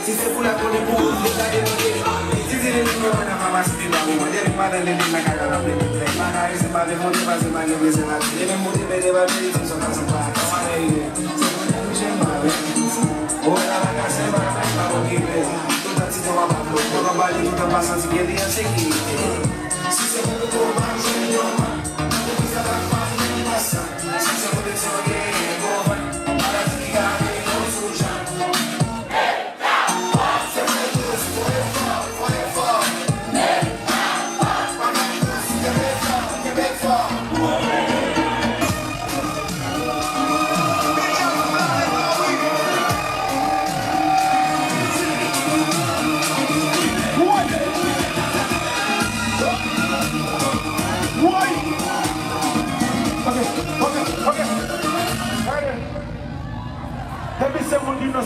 Si se pula con el culo, si se le digo a la mamá, si te va a morir, madre le dice la cara a la plena. Para ese padre, morir, va a ser mal, no me se la tiene, morir, me deba de ir, son las zapatas, para ir. O la vaca se va a estar con iglesia. Tú estás si te va a pasar, no va a valer, no te pasa, si quieres seguir. Si se me lo toma, se me llama, no te pisa la paz, no me pasa. Si se me dice, oye, para ti, no suya.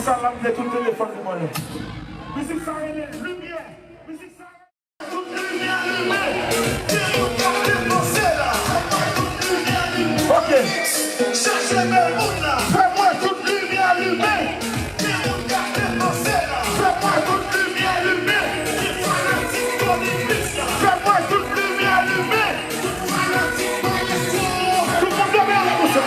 Salam de tout téléphone de moi. Musique ça est lumière. Musique ça toute lumière allumée. J'ai regardé penser là. Toute lumière allumée. Ok. Cherchez mes mots là. Fais-moi toute lumière allumée. J'ai regardé penser là. Fais-moi toute lumière allumée. J'ai fanatique dans les mix là. Fais-moi toute lumière allumée. Fanatique dans les sons. Tout le monde derrière la bouche.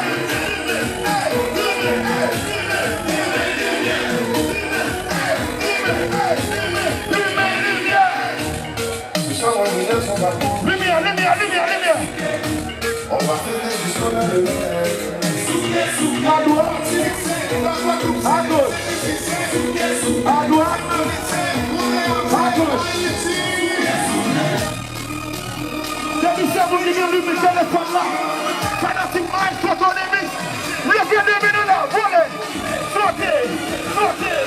Lumière, lumière, lumière, lumière. On va faire jusqu'à la lumière. À droite, à gauche, à droite, à gauche. Depuis ça, vous venez allumer le téléphone là. Fanatique Mind, soit ton ennemi. Levez 2 minutes là, volez. Flottez, flottez.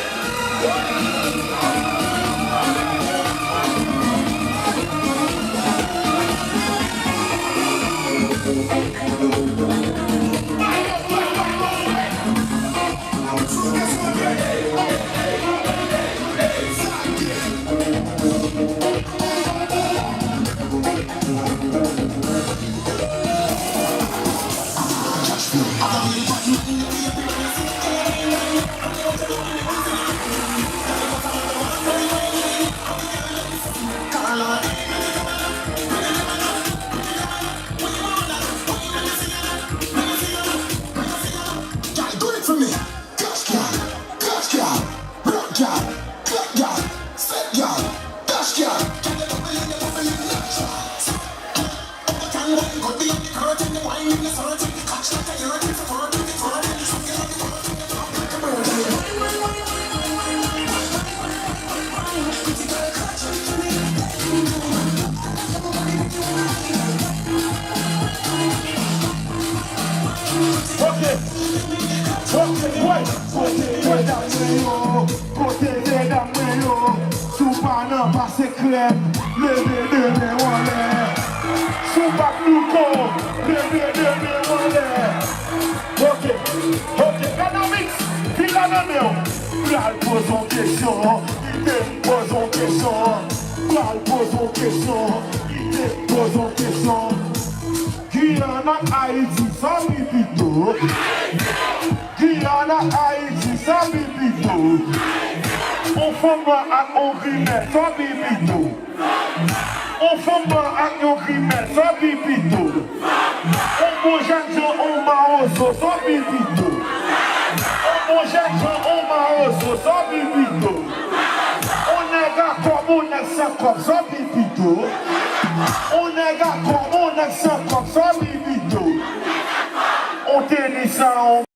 Là, pose en question, il te pose en question. Là, pose en question, il te pose en question. Guyana, Haïti, ça bibito. Guyana, Haïti, ça bibito. On fait moi à on rimet, ça bibito. On fait moi à on rimet, ça bibito. On mange on maroso, ça bibito. On maroso, ça bibito. On est d'accord, on est sans comme ça bibito. On est d'accord, on est sans comme ça bibito. On tenait ça, on